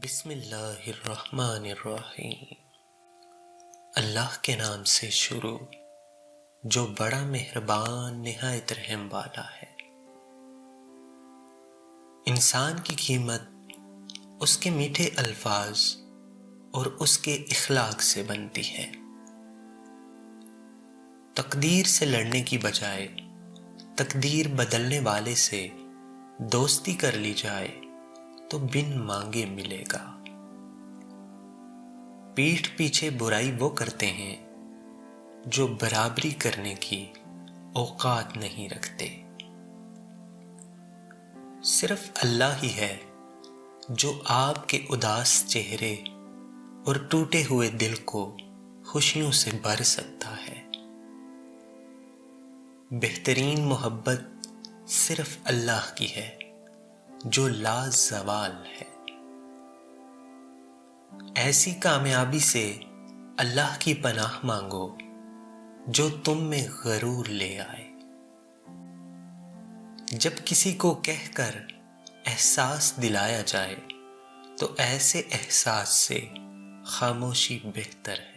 بسم اللہ الرحمن الرحیم۔ اللہ کے نام سے شروع جو بڑا مہربان نہایت رحم والا ہے۔ انسان کی قیمت اس کے میٹھے الفاظ اور اس کے اخلاق سے بنتی ہے۔ تقدیر سے لڑنے کی بجائے تقدیر بدلنے والے سے دوستی کر لی جائے تو بن مانگے ملے گا۔ پیٹھ پیچھے برائی وہ کرتے ہیں جو برابری کرنے کی اوقات نہیں رکھتے۔ صرف اللہ ہی ہے جو آپ کے اداس چہرے اور ٹوٹے ہوئے دل کو خوشیوں سے بھر سکتا ہے۔ بہترین محبت صرف اللہ کی ہے جو لازوال ہے۔ ایسی کامیابی سے اللہ کی پناہ مانگو جو تم میں غرور لے آئے۔ جب کسی کو کہہ کر احساس دلایا جائے تو ایسے احساس سے خاموشی بہتر ہے۔